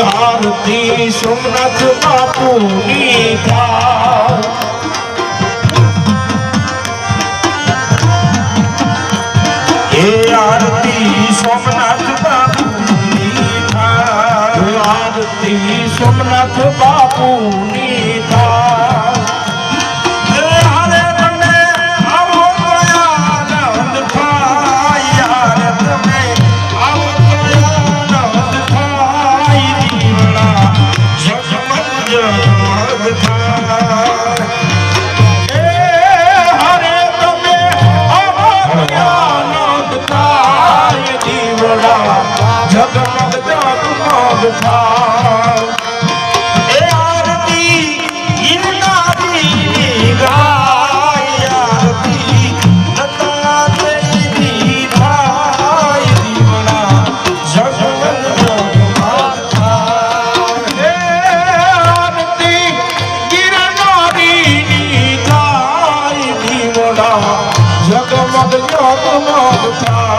आरती सोमनाथ बापू की था। ये आरती सोमनाथ बापू की था। आरती सोमनाथ बापू की था। हरे तमे आनंद था। થાય એ આરતી ગિરનારીની ગાય આરતી નતા દેવી થાય દીવડા જગમગ જગમગ થાય એ આરતી ગિરનારીની ગાય દીવડા જગમગ જગમગ થાય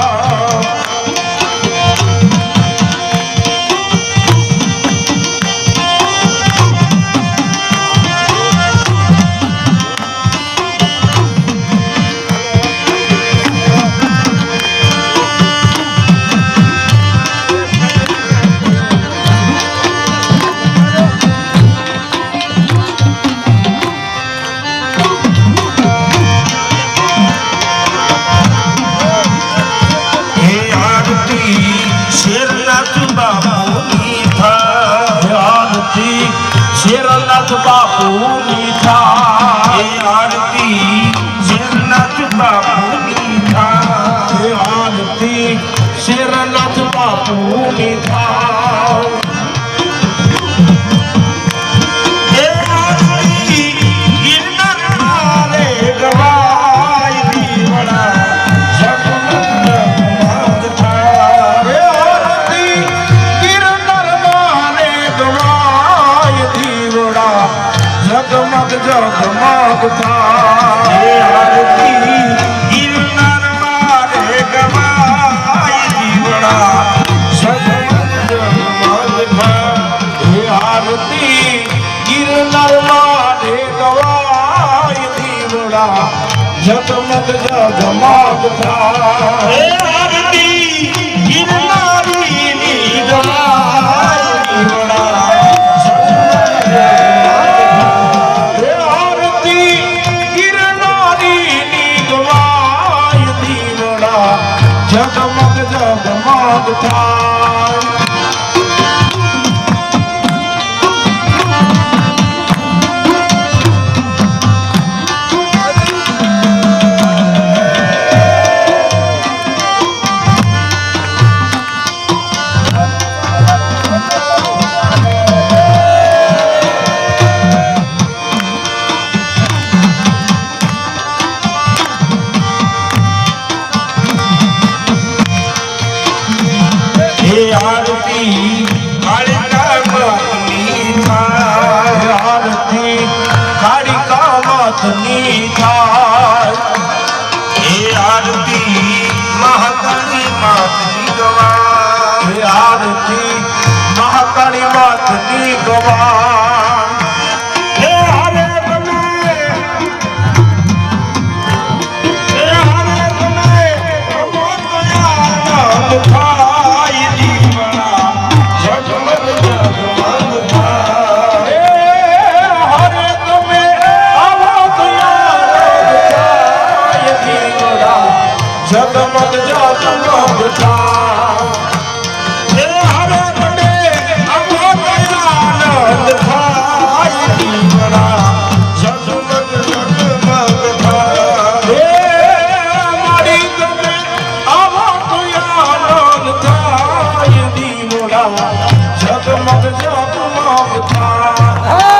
શેરનાથ બાપુની થાય આરતી શેરનાથ બાપુની થાય આરતી શેરનાથ બાપુની થાય એ આરતી ગિરનાર મારે ગવાય દીવડા જગમગ જગમગ થાય એ આરતી ગિરનાર મારે ગવાય દીવડા જગમગ જગમગ થાય આરતી ગિરનાર મારે ગવાય દીવડા જગમગ જગમગ થાય આરતી ગિરનાર મારે ગવાય દીવડા જગમગ જગમગ થાય આરતી ગિરનારીની ગવાય દીવડા જગમગ જગમગ થાય આરતી કાળિકા માતની થાય આરતી કાળિકા માતની થાય એ આરતી મહાકાળી માતની ગવાય આરતી મહાકાળી માતની ગવાય હે હરે તમે હે હરે તમે પ્રભુ દયાળુ થાય જગમગ જગમગ થાય હે હરે મને અમો દયાનંદ થાય દીવડા જગમગ જગમગ થાય હે મારી તમે અમો દયાનંદ થાય દીવડા જગમગ જગમગ થાય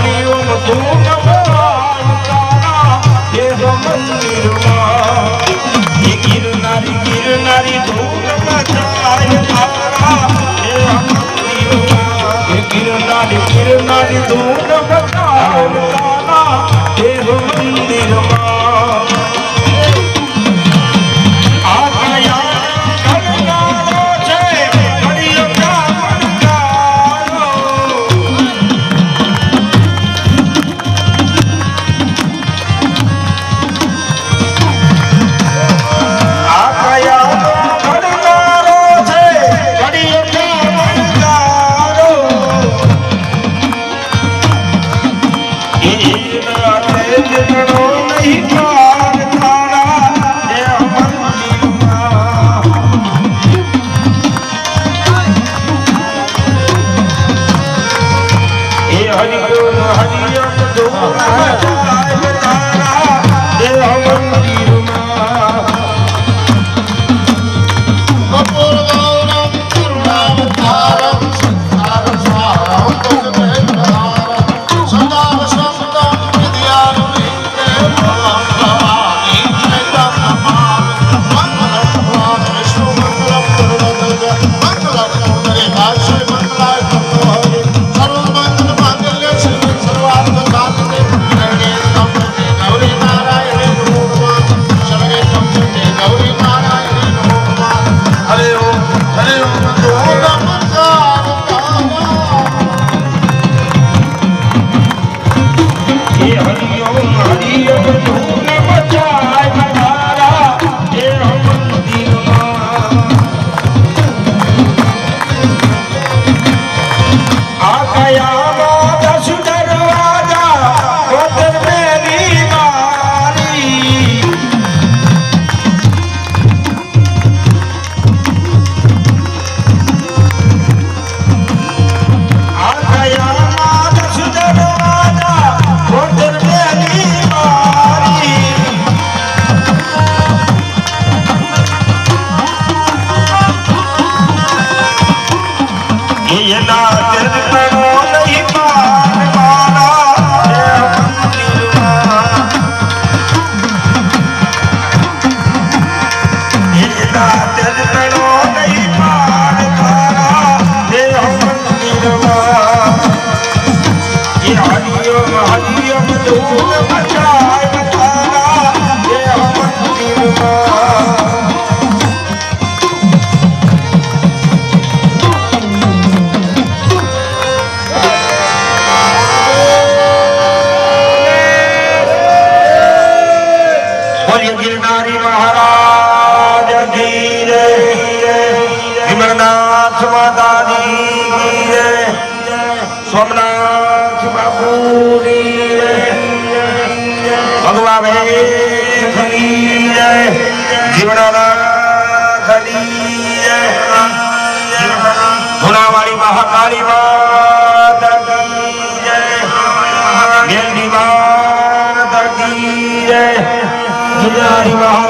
હરિઓમ ધૂન ભવાય તારા દેહ મંદિરમાં એ ગિરનારી ધૂન મચાય તારા દેહ મંદિરમાં એ ગિરનારી ધૂન મચાય તારા દેહ મંદિરમાં આ કયા કરનારો છે ઘડીઓ કામણકારો આ કયા કરનારો છે ઘડીઓ કામણકારો એના તેજ ગણો નહીં પાર તારા દેહ મંદિરમાં એ હરિઓમ હરિયમ ધૂન મચાય તારા દેહ મંદિરમાં કપૂરગૌરમ કરુણાવતારમ સંસારસારમ ભજમેન્દ્રહારમ સદાશંકરમ વિદ્યાનુલીલે ભવાની ચૈતમ નમામિ મંગલમ ભગવાન વિષ્ણુ મંગલમ ગરુડધ્વજ મંગલમ ગૌરી મંગલાય તમોહરિ સર્વમંગલ માંગલ્ય શિવે સર્વાર્થ સાધકે શરણે ત્ર્યંબકે ગૌરી નારાયણે નમો નમઃ શરણે ત્ર્યંબકે ગૌરી નારાયણે નમો નમઃ હરે ઓમ ધૂન મચાય તારા એ હરિઓમ હરિયમ ધૂન મચાય તારા દેહ મંદિરમાં આ કયામાં 10 દરવાજા ગોતર મેરી મારી આ કયામાં 10 દરવાજા ગોતર મેરી મારી એના ચરણો નહીં પાર મારા દેહ મંદિરમાં એના ચરણો નહીં પાર તારા દેહ મંદિરમાં એ હરિઓમ હરિયમ ધૂન મચાય તારા દેહ મંદિરમાં બોલીએ ગિરનારી મહારાજ કી જય વિમરનાથ માતાજી કી જય સોમનાથ બાપુની જય ભગવા ભેખની જય જીવનાનાથની જય ધુનાવાળી મહાકાળી માતા કી જય મેલડી માતા કી જય ગિરનારી મહારાજ